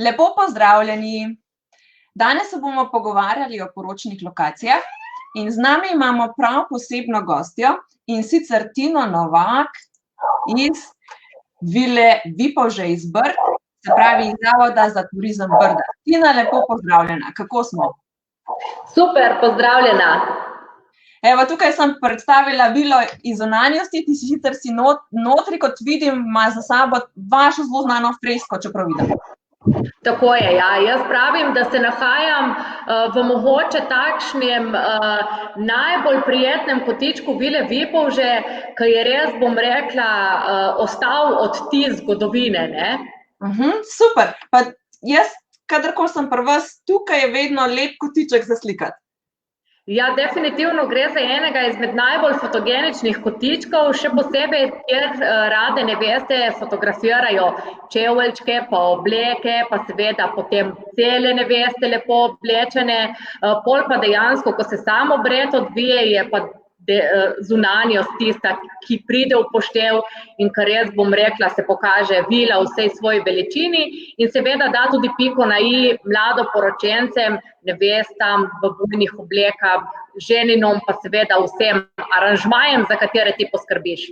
Lepo pozdravljeni. Danes se bomo pogovarjali o poročnih lokacijah in z nami imamo prav posebno gostjo, in sicer Tino Novak iz Vile Vipavže iz Brd, se pravi iz Zavoda za turizem Brda. Tina, lepo pozdravljena. Kako smo? Super, pozdravljena. Evo, tukaj sem predstavila vilo iz zunanjosti, ti sicer si notri, kot vidim, ima za sabo vašo zelo znano fresko, čeprav vidim. Tako je, ja. Jaz pravim, da se nahajam v mogoče takšnem najbolj prijetnem kotičku Vile Vipavže, ki je res, bom rekla, ostal odtis zgodovine, ne? Super. Pa jaz, kadarkoli sem pri vas, tukaj je vedno lep kotiček za slikati. Ja, definitivno gre za enega izmed najbolj fotogeničnih kotičkov, še posebej, kjer rade neveste fotografirajo čevlčke, pa obleke, pa seveda potem cele neveste lepo oblečene, pol pa dejansko, ko se sam obred odvije, je pa zunanjost tista, ki pride v poštev in kar res, bom rekla, se pokaže vila v vsej svoji veličini in seveda da tudi piko na i mladoporočencem, nevestam, v bujnih oblekah, ženinom, pa seveda vsem aranžmajem, za katere ti poskrbiš.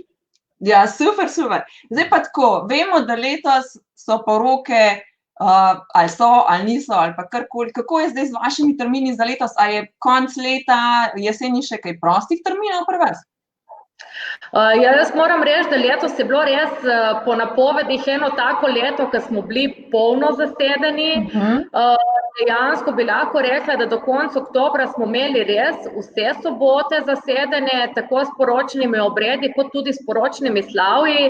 Ja, super, super. Zdaj pa tako, vemo, da letos so poroke ali so, ali niso, ali pa karkoli. Kako je zdaj z vašimi termini za letos? A je konec leta, jeseni še kaj prostih terminov pri vas? Jaz moram reči, da letos je bilo res po napovedih eno tako leto, ko smo bili polno zasedeni. Dejansko bi lahko rekla, da do konca oktobra smo imeli res vse sobote zasedene, tako s poročnimi obredi, kot tudi s poročnimi slavji.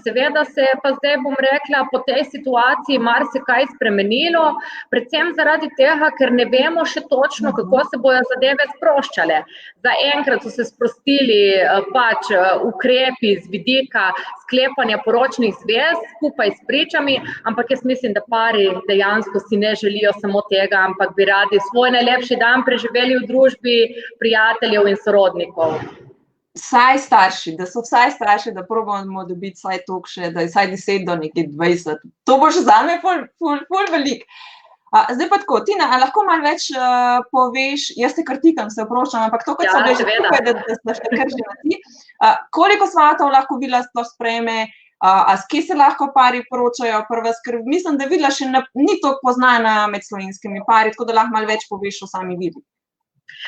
Seveda se je pa zdaj, bom rekla, po tej situaciji marsikaj spremenilo, predvsem zaradi tega, ker ne vemo še točno, kako se bojo zadeve sproščale. Zaenkrat so se sprostili pač ukrepi z vidika sklepanja poročnih zvez skupaj s pričami, ampak jaz mislim, da pari dejansko si ne želijo samo tega, ampak bi radi svoj najlepši dan preživeli v družbi prijateljev in sorodnikov. Vsaj starši, da so vsaj starši, da probamo dobiti vsaj toliko še, da je vsaj 10 do nekaj 20. To bo še zame ful veliko. Zdaj pa tako, Tina, a lahko malo več poveš, jaz te krtikam, se oproščam, ampak to, kot sem že tukaj, da še kar že na ti. Koliko svatov lahko vila sploh sprejme, s kje se lahko pari poročajo pri vas, ker mislim, da vila še ni toliko poznana med slovenskimi pari, tako da lahko malo več poveš o sami vili.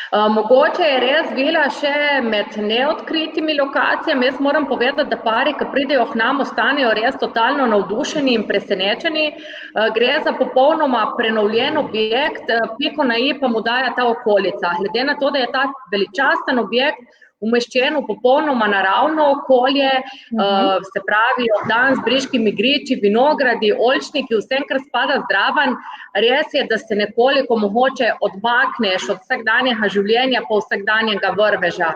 Mogoče je res vila še med neodkritimi lokacijami. Jaz moram povedati, da pari, ki pridejo k nam, ostanejo res totalno navdušeni in presenečeni. Gre za popolnoma prenovljen objekt, piko na i pa mu daje ta okolica. Glede na to, da je ta veličasten objekt umeščen v popolnoma naravno okolje, se pravi, dan z briškimi griči, vinogradi, oljčniki, vsem, kar spada zraven, res je, da se nekoliko mogoče odmakneš od vsakdanjega življenja pa vsakdanjega vrveža.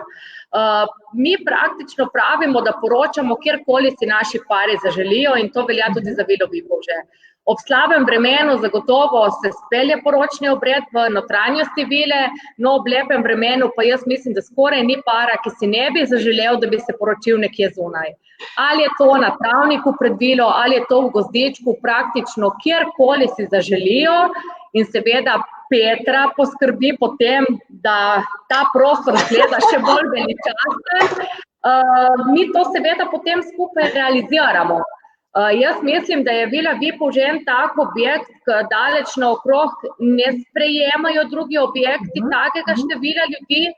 Mi praktično pravimo, da poročamo, kjerkoli si naši pari zaželijo in to velja tudi za Vilo Vipavže. Ob slabem vremenu zagotovo se spelje poročni obred v notranjosti vile, no ob lepem vremenu pa jaz mislim, da skoraj ni para, ki si ne bi zaželel, da bi se poročil nekje zunaj. Ali je to na travniku pred vilo, ali je to v gozdičku, praktično kjerkoli si zaželijo in seveda Petra poskrbi potem, da ta prostor izgleda še bolj veličasten. Mi to seveda potem skupaj realiziramo. Jaz mislim, da je Vila Vipavže en tak objekt, ki daleč naokrog ne sprejemajo drugi objekti takega števila ljudi.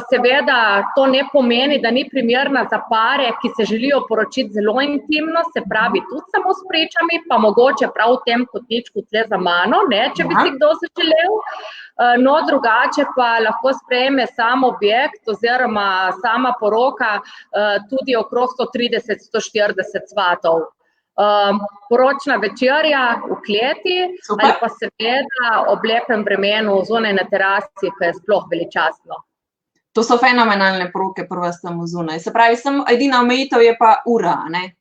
Seveda to ne pomeni, da ni primerna za pare, ki se želijo poročiti zelo intimno, se pravi tudi samo s pričami, pa mogoče prav v tem kotičku tle za mano, ne, če bi si kdo zaželel. No, drugače pa lahko sprejme sam objekt oziroma sama poroka tudi okrog 130–140 svatov. Poročna večerja v kleti ali pa seveda ob lepem vremenu zunaj na terasi, ki je sploh veličastno. To so fenomenalne poroke pri vas tam zunaj. Se pravi, edina omejitev je pa ura, ne?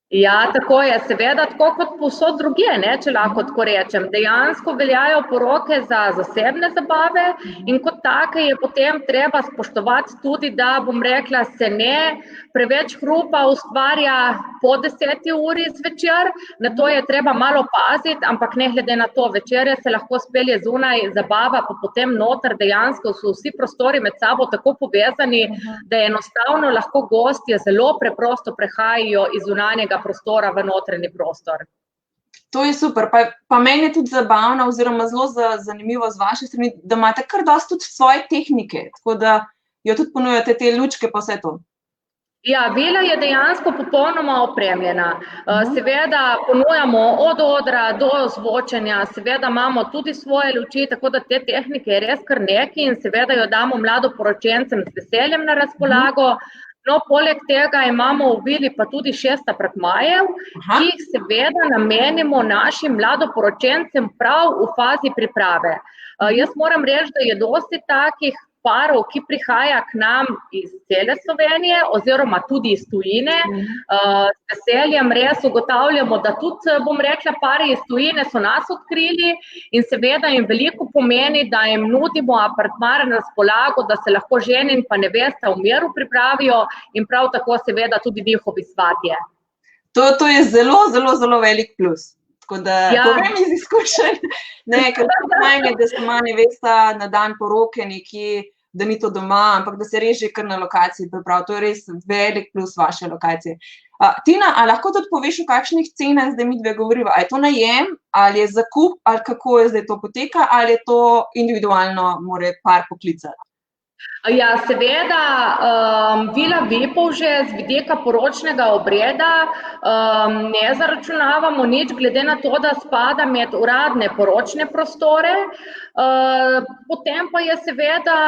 Ja, tako je, seveda, tako kot povsod drugje, ne, če lahko tako rečem. Dejansko veljajo poroke za zasebne zabave in kot take je potem treba spoštovati tudi, da, bom rekla, se ne preveč hrupa ustvarja po 10. uri zvečer, na to je treba malo paziti, ampak ne glede na to, večerje se lahko spelje zunaj, zabava pa potem noter, dejansko so vsi prostori med sabo tako povezani, da enostavno lahko gostje zelo preprosto prehajajo iz zunanjega prostora v notranji prostor. To je super, pa meni je tudi zabavno oziroma zelo zanimivo z vaše strani, da imate kar dosti tudi svoje tehnike, tako da jo tudi ponujate te lučke pa vse to. Ja, vila je dejansko popolnoma opremljena. Seveda ponujamo od odra do zvočenja, seveda imamo tudi svoje luči, tako da te tehnike je res kar nekaj in seveda jo damo mladoporočencem z veseljem na razpolago. No, poleg tega imamo v vili pa tudi 6 apartmajev, ki jih seveda namenimo našim mladoporočencem prav v fazi priprave. Jaz moram reči, da je dosti takih parov, ki prihaja k nam iz cele Slovenije oziroma tudi iz tujine. S veseljem res ugotavljamo, da tudi, bom rekla, pari iz tujine so nas odkrili in seveda jim veliko pomeni, da jim nudimo apartma na razpolago, da se lahko žena in pa nevesta v miru pripravijo in prav tako seveda tudi njihovi svatje. To je zelo, zelo, zelo velik plus. Tako da povem iz izkušenj, ker najme, da se ima nevesta na dan poroke nekje, da ni to doma, ampak da se res že kar na lokaciji pripravi. To je res velik plus vaše lokacije. Tina, a lahko tudi poveš, o kakšnih cenah zdaj midve govoriva? A je to najem, ali je zakup, ali kako je zdaj to poteka, ali je to individualno more par poklicati? Ja, seveda, vila Vipavže z vidika poročnega obreda ne zaračunavamo nič, glede na to, da spada med uradne poročne prostore. Potem pa je seveda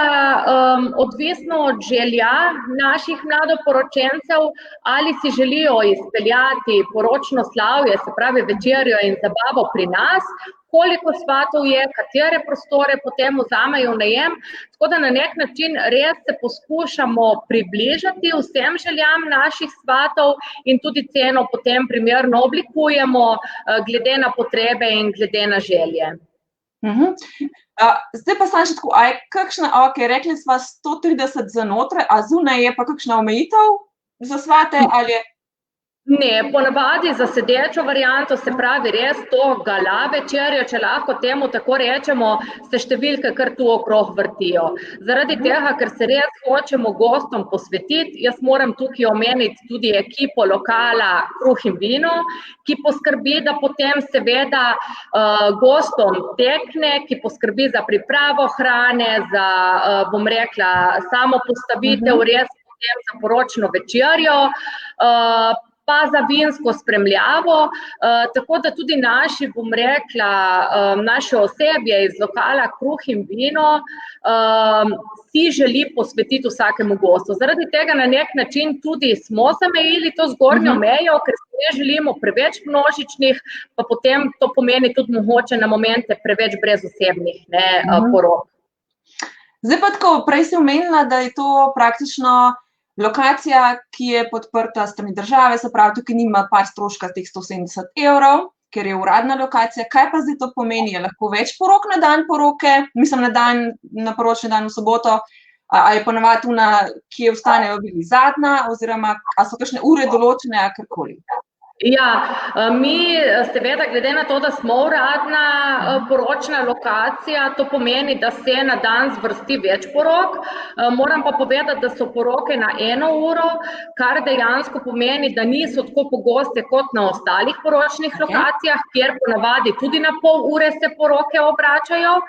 odvisno od želja naših mladoporočencev, ali si želijo izpeljati poročno slavje, se pravi večerjo in zabavo pri nas, koliko svatov je, katere prostore potem vzamejo v najem, tako da na nek način res se poskušamo približati vsem željam naših svatov in tudi ceno potem primerno oblikujemo glede na potrebe in glede na želje. Zdaj pa samo še tako, a je kakšna, rekli sva 130 za notraj, a zunaj je pa kakšna omejitev za svate, ali je? Ne, ponavadi za sedečo varianto, se pravi res to gala večerjo, če lahko temu tako rečemo, se številke kar tu okrog vrtijo. Zaradi tega, ker se res hočemo gostom posvetiti, jaz moram tukaj omeniti tudi ekipo lokala Kruh in vino, ki poskrbi, da potem seveda gostom tekne, ki poskrbi za pripravo hrane, za, bom rekla, samo postavitev res potem za poročno večerjo, pa za vinsko spremljavo, tako da tudi naši, bom rekla, naše osebje iz lokala Kruh in vino si želi posvetiti vsakemu gostu. Zaradi tega na nek način tudi smo zamejili to zgornjo mejo, ker se ne želimo preveč množičnih, pa potem to pomeni tudi mogoče na momente preveč brezosebnih porok. Zdaj pa tako, prej si omenila, da je to praktično lokacija, ki je podprta s strani države, se pravi, tukaj nima par stroška teh 170 €, ker je uradna lokacija. Kaj pa zdaj to pomeni? Je lahko več porok na dan poroke, mislim na poročni dan v soboto, ali ponavadi ki ostanejo bili zadnja, oziroma a so kakšne ure določene, ali karkoli? Ja, mi seveda glede na to, da smo uradna poročna lokacija, to pomeni, da se na dan zvrsti več porok. Moram pa povedati, da so poroke na 1 uro, kar dejansko pomeni, da niso tako pogoste kot na ostalih poročnih lokacijah, kjer ponavadi tudi na pol ure se poroke obračajo.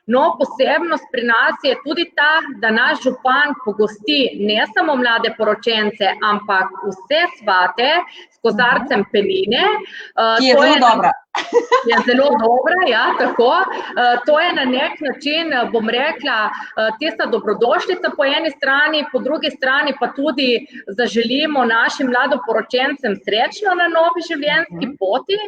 No, posebnost pri nas je tudi ta, da naš župan pogosti ne samo mlade poročence, ampak vse svate s kozarcem peline. Ki je zelo dobra. Je zelo dobra, ja, tako. To je na nek način, bom rekla, tista dobrodošlica po eni strani, po drugi strani pa tudi zaželimo našim mladoporočencem srečno na novi življenjski poti.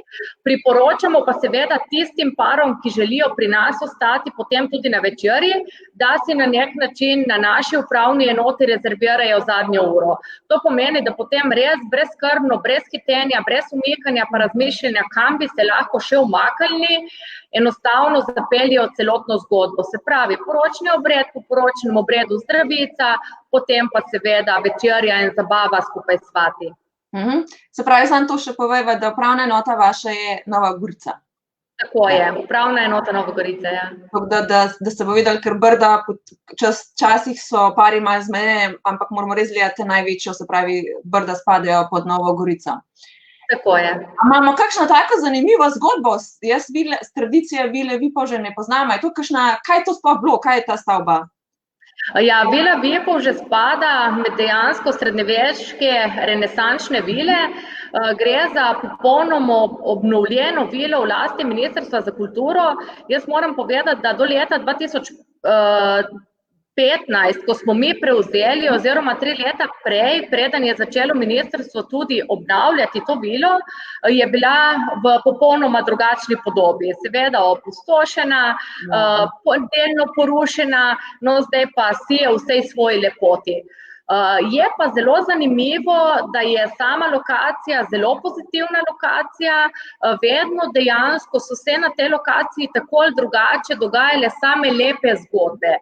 Priporočamo pa seveda tistim parom, ki želijo pri nas ostati potem tudi na večerji, da si na nek način na naši upravni enoti rezervirajo zadnjo uro. To pomeni, da potem res brezskrbno, brez hitenja, brez umikanja pa razmišljanja, kam bi se lahko še umaknili, enostavno zapeljejo celotno zgodbo. Se pravi, poročni obred, po poročnem obredu zdravica, potem pa seveda večerja in zabava skupaj s svati. Se pravi, samo to še povejva, da upravna enota vaša je Nova Gorica. Tako je, upravna enota Nova Gorica, ja. Da se bo videli, ker Brda, včasih so pari malo zmedeni, ampak moramo res gledati največjo, se pravi, Brda spadajo pod Novo Gorico. Tako je. Imamo kakšno tako zanimivo zgodbo? Jaz tradicije Vile Vipavže ne poznam. Kaj je to sploh bilo? Kaj je ta stavba? Ja, Vila Vipavže spada med dejansko srednjeveške renesančne vile. Gre za popolnoma obnovljeno vilo v lasti Ministrstva za kulturo. Jaz moram povedati, da do leta 2015, ko smo mi prevzeli, oziroma 3 leta prej, preden je začelo ministrstvo tudi obnavljati to vilo, je bila v popolnoma drugačni podobi. Seveda opustošena, delno porušena, no zdaj pa sije v vsej svoji lepoti. Je pa zelo zanimivo, da je sama lokacija zelo pozitivna lokacija, vedno dejansko so se na tej lokaciji tako ali drugače dogajale same lepe zgodbe.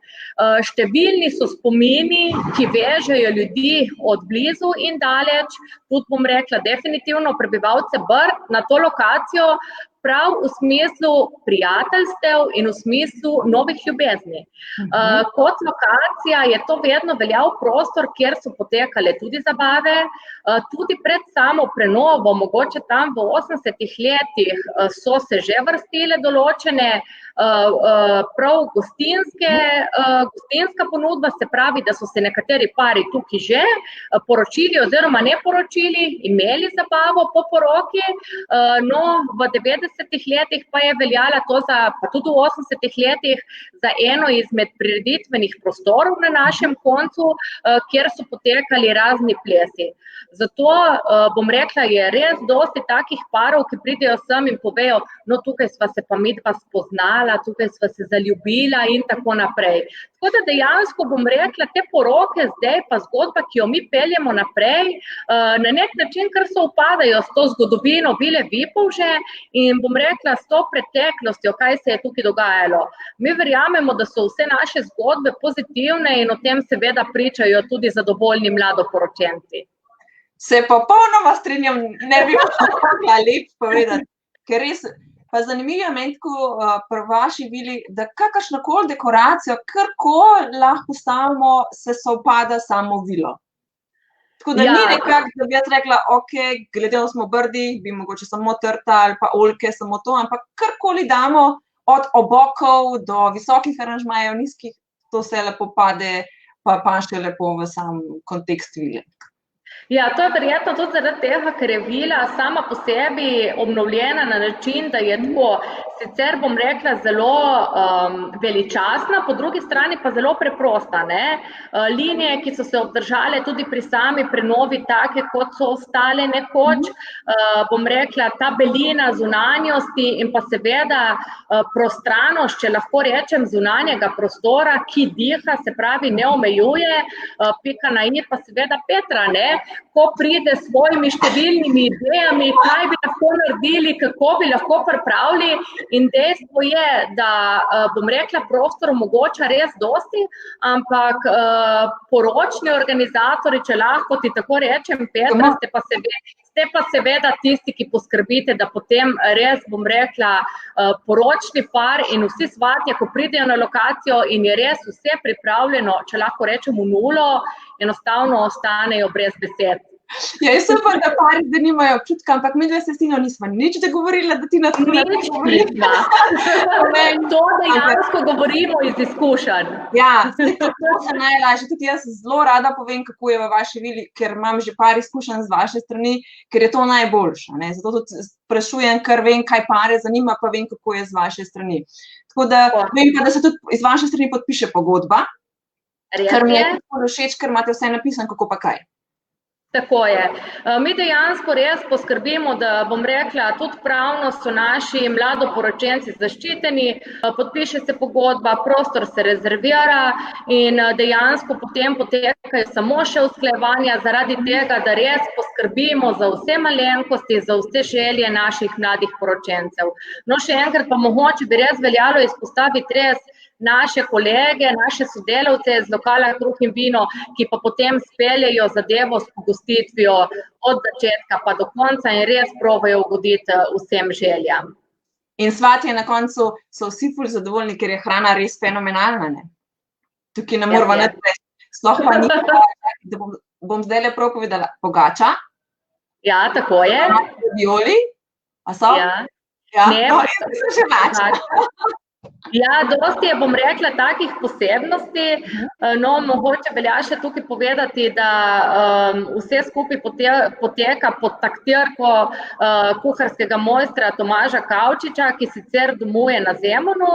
Številni so spomini, ki vežejo ljudi od blizu in daleč, tudi bom rekla definitivno prebivalce Brd na to lokacijo, prav v smislu prijateljstev in v smislu novih ljubezni. Kot lokacija je to vedno veljal prostor, kjer so potekale tudi zabave, tudi pred samo prenovo, mogoče tam v 80-ih letih so se že vrstile določene prav gostinska ponudba, se pravi, da so se nekateri pari tukaj že poročili oziroma ne poročili, imeli zabavo po poroki, no v 90-ih letih pa je veljala to pa tudi v 80-ih letih za eno izmed prireditvenih prostorov na našem koncu, kjer so potekali razni plesi. Zato bom rekla, je res dosti takih parov, ki pridejo sem in povejo, no tukaj sva se pa midva spoznala, tukaj sva se zaljubila in tako naprej. Tako da dejansko bom rekla, te poroke zdaj pa zgodba, ki jo mi peljemo naprej, na nek način kar se upadajo s to zgodovino Vile Vipavže in bom rekla s to preteklostjo, kaj se je tukaj dogajalo. Mi verjamemo, da so vse naše zgodbe pozitivne in o tem seveda pričajo tudi zadovoljni mladoporočenci. Se popolnoma strinjam, ne bi mogla lep povedati, ker res, pa zanimivo je meni tako pri vaši vili, da kakršnokoli dekoracijo, karkoli lahko stavimo, se sovpada samo vilo. Tako da ni nekako, da bi jaz rekla, ok, glede na smo Brdi, bi mogoče samo trta ali pa oljke, samo to, ampak karkoli damo od obokov do visokih aranžmajev, nizkih, to se lepo pade, pa še lepo v sam kontekst vile. Ja, to je verjetno tudi zaradi tega, ker je vila sama po sebi obnovljena na način, da je tako, sicer bom rekla, zelo veličastna, po drugi strani pa zelo preprosta. Linije, ki so se obdržale tudi pri sami prenovi take, kot so ostale nekoč, bom rekla, ta belina zunanjosti in pa seveda prostranost, če lahko rečem, zunanjega prostora, ki diha, se pravi, ne omejuje, pika na i pa seveda Petra, ko pride s svojimi številnimi idejami, kaj bi lahko naredili, kako bi lahko pripravili in dejstvo je, da bom rekla, prostor omogoča res dosti, ampak poročni organizatori, če lahko ti tako rečem, Petra, ste pa seveda tisti, ki poskrbite, da potem res, bom rekla, poročni par in vsi svatje, ko pridejo na lokacijo in je res vse pripravljeno, če lahko rečem v nulo, enostavno ostanejo brez besed. Ja, jaz upam, da pari zdaj nimajo občutka, ampak mi dve se s Tino nismo nič dogovorila, da Tina tako Nič nisva. To dejansko govorimo iz izkušenj. Ja, to se najlažje. Tudi jaz zelo rada povem, kako je v vaši vili, ker imam že par izkušenj z vaše strani, ker je to najboljše. Zato tudi sprašujem, ker vem, kaj pare zanima, pa vem, kako je z vaše strani. Tako da vem pa, da se tudi iz vaše strani podpiše pogodba, ker mi je tudi všeč, ker imate vse napisano, kako pa kaj. Tako je. Mi dejansko res poskrbimo, da bom rekla, tudi pravno so naši mladoporočenci zaščiteni, podpiše se pogodba, prostor se rezervira in dejansko potem potekajo samo še usklajevanja zaradi tega, da res poskrbimo za vse malenkosti, za vse želje naših mladih poročencev. No, še enkrat pa mogoče bi res veljalo izpostaviti res naše kolege, naše sodelavce z lokala Kruh in vino, ki pa potem speljejo zadevo s pogostitvijo od začetka pa do konca in res probajo ugoditi vsem željam. In svatje na koncu so vsi ful zadovoljni, ker je hrana res fenomenalna, ne? Tukaj ne moramo narediti. Sploh pa ni, da bom zdaj prav povedala, pogača. Ja, tako je. Violi, a so? Ja. Ne, no, so že več. Ja, dosti je, bom rekla, takih posebnosti, no, mogoče velja še tukaj povedati, da vse skupaj poteka pod taktirko kuharskega mojstra Tomaža Kavčiča, ki sicer domuje na Zemonu,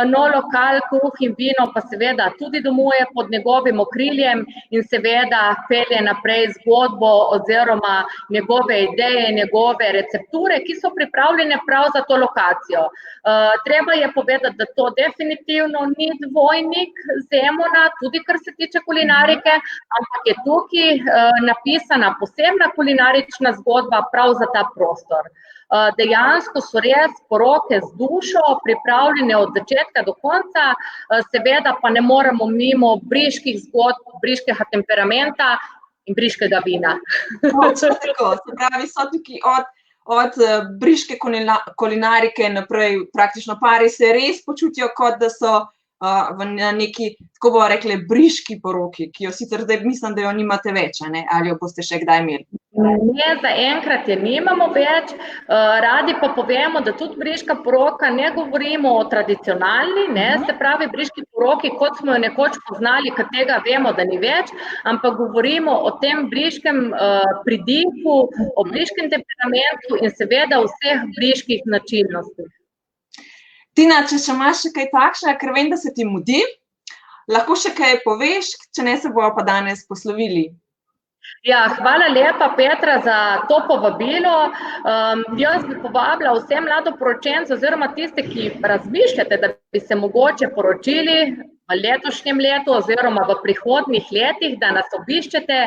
no, lokal Kruh in vino pa seveda tudi domuje pod njegovim okriljem in seveda pelje naprej zgodbo oziroma njegove ideje, njegove recepture, ki so pripravljene prav za to lokacijo. Treba je povedati, da to definitivno ni dvojnik Zemona, tudi kar se tiče kulinarike, ampak je tukaj napisana posebna kulinarična zgodba prav za ta prostor. Dejansko so res poroke z dušo, pripravljene od začetka do konca, seveda pa ne moremo mimo briških zgodb, briškega temperamenta in briškega vina. Točno tako, se pravi, so tukaj od briške kulinarike naprej, praktično pari se res počutijo, kot da so v neki, tako bomo rekli, briški poroki, ki jo sicer zdaj mislim, da jo nimate več, ali jo boste še kdaj imeli? Ne, zaenkrat je nimamo več, radi pa povemo, da tudi briška poroka ne govorimo o tradicionalni, se pravi briški poroki, kot smo jo nekoč poznali, ker tega vemo, da ni več, ampak govorimo o tem briškem pridihu, o briškem temperamentu in seveda vseh briških značilnostih. Tina, če še imaš še kaj takšnega, ker vem, da se ti mudi, lahko še kaj poveš, če ne se bojo pa danes poslovili. Ja, hvala lepa, Petra, za to povabilo. Jaz bi povabila vse mladoporočence oziroma tiste, ki razmišljate, da bi se mogoče poročili v letošnjem letu oziroma v prihodnjih letih, da nas obiščete.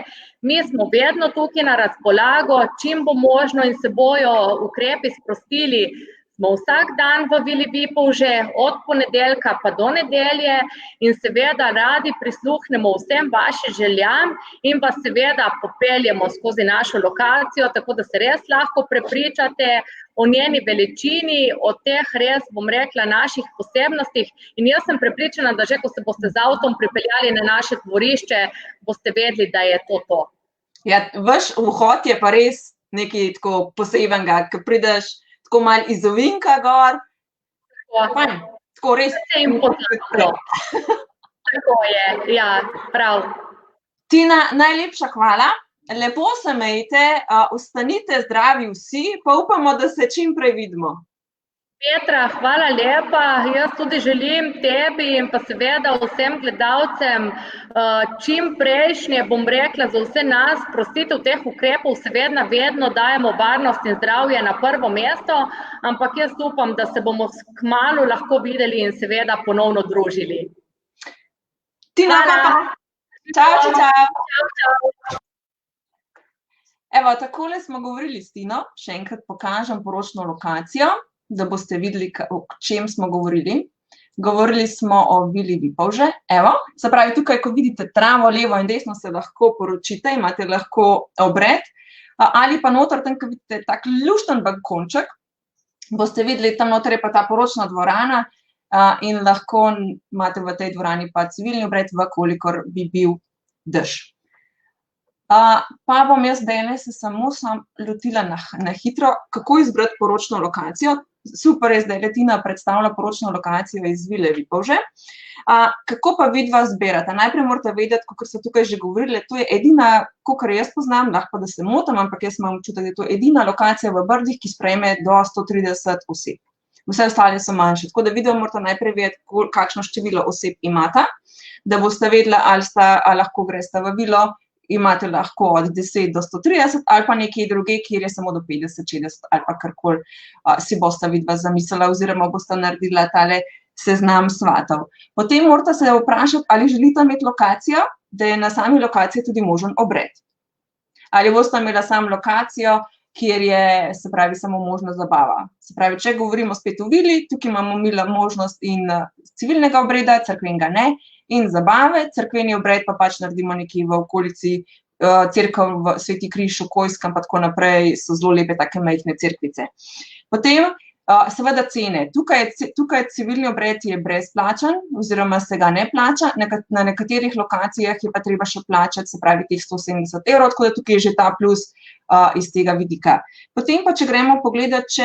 Mi smo vedno tukaj na razpolago, čim bo možno in se bojo ukrepi sprostili. Smo vsak dan v Vili Vipavže, od ponedeljka pa do nedelje in seveda radi prisluhnemo vsem vašim željam in vas seveda popeljemo skozi našo lokacijo, tako da se res lahko prepričate o njeni veličini, o teh res, bom rekla, naših posebnostih in jaz sem prepričana, da že ko se boste z avtom pripeljali na naše dvorišče, boste vedeli, da je to. Ja, vaš vhod je pa res nekaj tako posebnega, ko prideš tako malo iz ovinka gor. Tako res. Tako je, ja, prav. Tina, najlepša hvala. Lepo se imejte, ostanite zdravi vsi, pa upamo, da se čim prej vidimo. Petra, hvala lepa. Jaz tudi želim tebi in pa seveda vsem gledalcem čim prejšnje, bom rekla, za vse nas, sprostitev teh ukrepov, seveda vedno dajemo varnost in zdravje na prvo mesto, ampak jaz upam, da se bomo kmalu lahko videli in seveda ponovno družili. Tina, hvala. Čau. Evo, takole smo govorili s Tino, še enkrat pokažem poročno lokacijo, da boste videli, o čem smo govorili. Govorili smo o Vili Vipavže. Evo, se pravi, tukaj, ko vidite travo, levo in desno, se lahko poročite, imate lahko obred. Ali pa noter, tam, ko vidite tak lušten balkonček, boste videli, tam noter je pa ta poročna dvorana in lahko imate v tej dvorani pa civilni obred, kolikor bi bil dež. Pa bom jaz danes se samo lotila na hitro, kako izbrati poročno lokacijo. Super je, zdaj Tina predstavlja poročno lokacijo iz Vile Vipavže. Kako pa vidva zbirata? Najprej morate vedeti, kot so tukaj že govorili, to je edina, kakor jaz poznam, lahko pa da se motim, ampak jaz imam občutek, da je to edina lokacija v Brdih, ki sprejme do 130 oseb. Vse ostale so manjše, tako da vidva morate najprej vedeti, kakšno število oseb imata, da boste vedela, ali lahko greste v vilo, imate lahko od 10 do 130 ali pa nekje druge, kjer je samo do 50, 60 ali pa karkoli si boste vidva zamislila oziroma boste naredila tale seznam svatov. Potem morate se vprašati, ali želite imeti lokacijo, da je na sami lokaciji tudi možen obred. Ali boste imela samo lokacijo, kjer je, se pravi, samo možna zabava. Se pravi, če govorimo spet o vili, tukaj imamo možnost in civilnega obreda, cerkvenega ne, in zabave, cerkveni obred pa pač naredimo nekje v okolici, cerkev v Sveti Križ, v Kojskem, pa tako naprej, so zelo lepe take majhne cerkvice. Potem, seveda cene. Tukaj civilni obred je brezplačen, oziroma se ga ne plača, na nekaterih lokacijah je pa treba še plačati, se pravi, teh 170 €, tako da tukaj je že ta plus iz tega vidika. Potem pa, če gremo pogledati,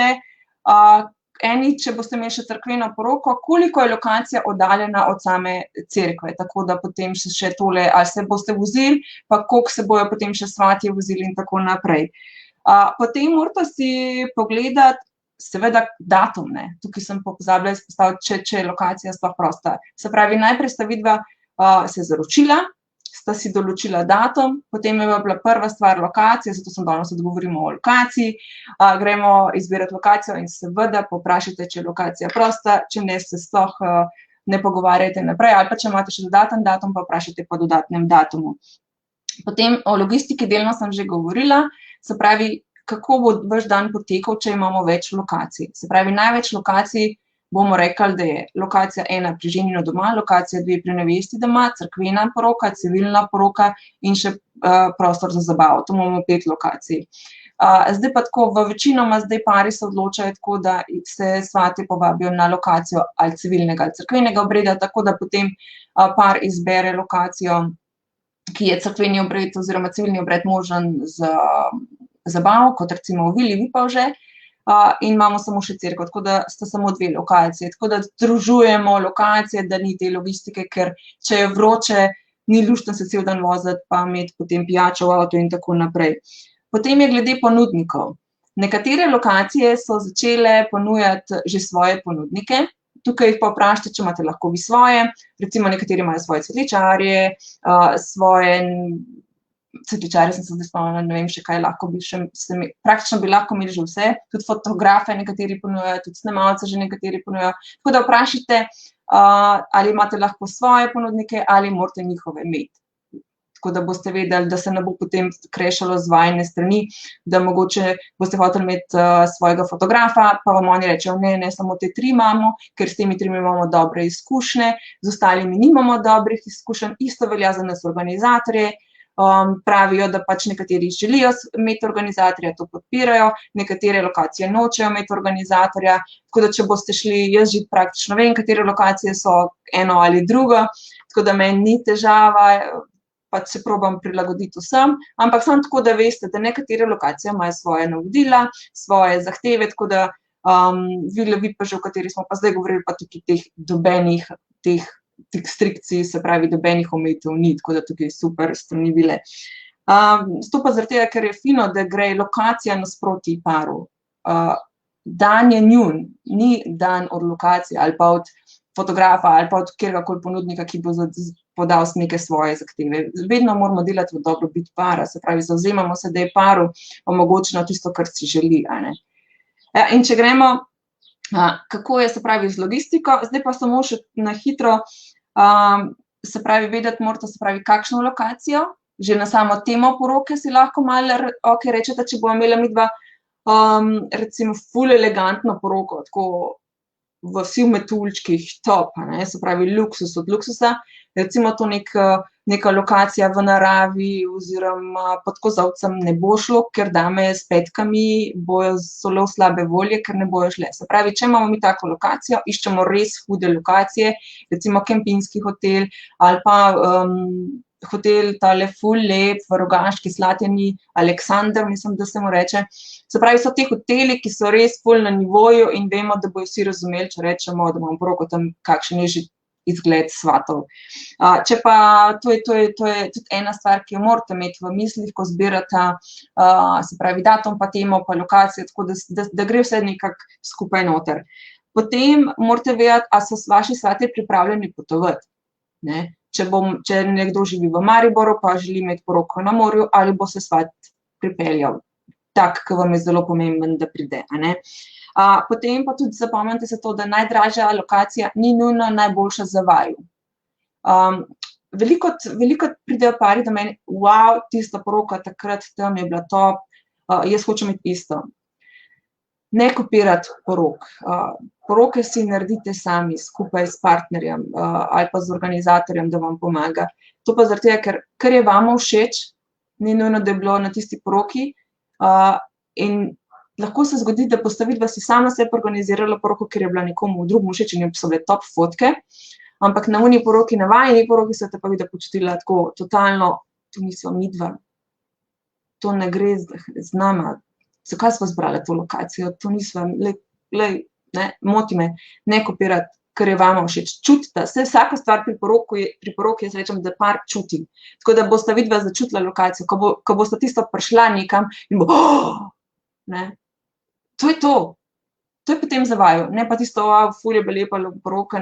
če boste imeli še cerkveno poroko, koliko je lokacija oddaljena od same cerkve, tako da potem še tole, ali se boste vozili, pa koliko se bojo potem še svatje vozili in tako naprej. Potem morate si pogledati, seveda datum, ne. Tukaj sem pozabila izpostaviti, če je lokacija sploh prosta. Se pravi, najprej sta vidva se zaročila, sta si določila datum, potem je bila prva stvar lokacija, zato sem danes odgovorimo o lokaciji, gremo izbirati lokacijo in seveda povprašajte, če je lokacija prosta, če ne, se sploh ne pogovarjajte naprej, ali pa če imate še dodaten datum, pa vprašajte po dodatnem datumu. Potem o logistiki delno sem že govorila, se pravi, kako bo vaš dan potekal, če imamo več lokacij. Se pravi, največ lokacij bomo rekli, da je lokacija 1 pri ženinu doma, lokacija 2 pri nevesti doma, cerkvena poroka, civilna poroka in še prostor za zabavo. To imamo 5 lokacij. Zdaj pa tako, večinoma zdaj pari se odločajo tako, da se svatje povabijo na lokacijo ali civilnega ali cerkvenega obreda, tako da potem par izbere lokacijo, ki je cerkveni obred oziroma civilni obred možen z zabavo, kot recimo v Vili Vipavže, in imamo samo še cerkev, tako da sta samo 2 lokacije. Tako da združujemo lokacije, da ni te logistike, ker če je vroče, ni luštno se cel dan voziti, pa imeti potem pijačo v avtu in tako naprej. Potem je glede ponudnikov. Nekatere lokacije so začele ponujati že svoje ponudnike, tukaj jih pa vprašajte, če imate lahko vi svoje, recimo nekateri imajo svoje cvetličarje, svoje cvetličarje, sem se zdaj spomnila, ne vem še kaj, praktično bi lahko imeli že vse, tudi fotografe nekateri ponujajo, tudi snemalce že nekateri ponujajo, tako da vprašajte, ali imate lahko svoje ponudnike ali morate njihove imeti. Tako da boste vedeli, da se ne bo potem krešalo z vajine strani, da mogoče boste hoteli imeti svojega fotografa, pa vam oni rečejo, ne, samo te 3 imamo, ker s temi 3 imamo dobre izkušnje, z ostalimi nimamo dobrih izkušenj, isto velja za nas organizatorje, pravijo, da pač nekateri želijo imeti organizatorja, to podpirajo, nekatere lokacije nočejo imeti organizatorja, tako da če boste šli, jaz že praktično vem, katere lokacije so eno ali drugo, tako da meni ni težava, pač se probam prilagoditi vsem, ampak samo tako, da veste, da nekatere lokacije imajo svoje navodila, svoje zahteve, tako da Vila Vipavže, o kateri smo pa zdaj govorili, pa tukaj teh dobenih, teh strikcij, se pravi, dobenih omejitev ni, tako da tukaj je super strani Vile. To pa zaradi tega, ker je fino, da gre lokacija nasproti paru. Dan je njun, ni dan od lokacije ali pa od fotografa ali pa od kateregakoli ponudnika, ki bo podal neke svoje zahteve. Vedno moramo delati v dobrobit para, se pravi, zavzemamo se, da je paru omogočeno tisto, kar si želi, a ne. In če gremo, kako je, se pravi, z logistiko, zdaj pa samo še na hitro, se pravi, vedeti morate, se pravi, kakšno lokacijo, že na samo temo poroke si lahko malo, rečete, če bomo imeli midva, recimo, ful elegantno poroko, tako vsi v metuljčkih, top, se pravi, luksus od luksusa, recimo to neka lokacija v naravi oziroma pod kozolcem ne bo šlo, ker dame s petkami bojo zelo slabe volje, ker ne bojo šle. Se pravi, če imamo mi tako lokacijo, iščemo res hude lokacije, recimo kempinski hotel ali pa hotel tale ful lep v Rogaški Slatini, Aleksandr, mislim, da se mu reče. Se pravi, so te hoteli, ki so res ful na nivoju in vemo, da bojo vsi razumeli, če rečemo, da imamo poroko tam, kakšen je že izgled svatov. Če pa, to je tudi ena stvar, ki jo morate imeti v mislih, ko zbirate, se pravi, datum pa temo, pa lokacijo, tako da gre vse nekako skupaj noter. Potem morate vedeti, a so vaši svati pripravljeni potovati. Ne? Če nekdo živi v Mariboru, pa želi imeti poroko na morju, ali bo se svat pripeljal. Tak, ki vam je zelo pomemben, da pride. Potem pa tudi zapomnite se to, da najdražja lokacija ni nujno najboljša za vaju. Veliko pridejo pari do meni, wow, tista poroka takrat tam je bila top, jaz hočem imeti isto. Ne kopirati porok. Poroke si naredite sami, skupaj s partnerjem ali pa z organizatorjem, da vam pomaga. To pa zaradi tega, ker je vama všeč, ni nujno, da je bilo na tisti poroki, in lahko se zgodi, da boste vidva si sama sebi organizirala poroko, ker je bila nekomu drugemu všeč in so bile top fotke, ampak na uni poroki, na vajeni poroki se te pa vidva počutila tako totalno, to nisva midva, to ne gre z nama, zakaj sva zbrala to lokacijo, to nisva, moti me, ne kopirati, ker je vama všeč, čutite, vsaka stvar pri poroki, jaz rečem, da par čutim, tako da boste vidva začutila lokacijo, ko boste tisto prišla nekam in bo, ne, to je potem za vaju, ne pa tisto, ful je bila lepa poroka,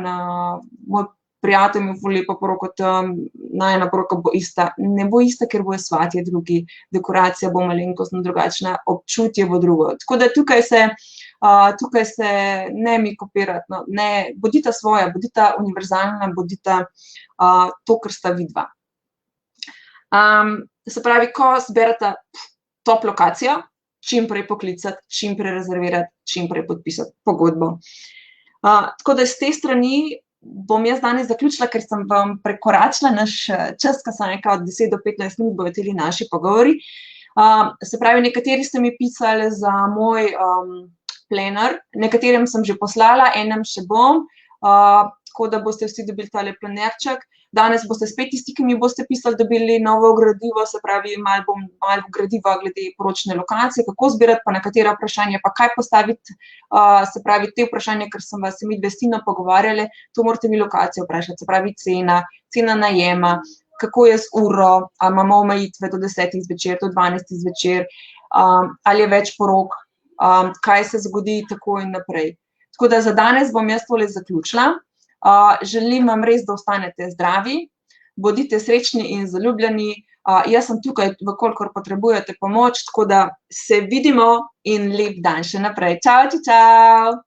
moj prijatelj mi je ful lepa poroko tam, najina poroka bo ista, ne bo ista, ker bojo svatje drugi, dekoracija bo malenkostno drugačna, občutje bo drugo, tako da tukaj se ne mi kopirati, no, ne, bodita svoja, bodita univerzalna, bodita to, kar sta vidva. Se pravi, ko zberete top lokacijo, čim prej poklicati, čim prej rezervirati, čim prej podpisati pogodbo. Tako da z te strani bom jaz danes zaključila, ker sem vam prekoračila naš čas, ko sem rekla od 10 do 15 minut bojo teli naši pogovori. Se pravi, nekateri ste mi pisali za moj plener, nekaterim sem že poslala, enem še bom, tako da boste vsi dobili tale plenerček. Danes boste spet tisti, ki mi boste pisali, dobili novo gradivo, se pravi, malo gradiva glede poročne lokacije, kako zbirati, pa na katera vprašanja, pa kaj postaviti, se pravi, te vprašanja, ker sem vas mi dve sino pogovarjali, to morate mi lokacijo vprašati, se pravi, cena najema, kako je z uro, ali imamo omejitve do 10 zvečer, do 12 zvečer, ali je več porok, kaj se zgodi, tako in naprej. Tako da za danes bom jaz tole zaključila. Želim vam res, da ostanete zdravi, bodite srečni in zaljubljeni. Jaz sem tukaj, vkolikor potrebujete pomoč, tako da se vidimo in lep dan še naprej. Čau, čau!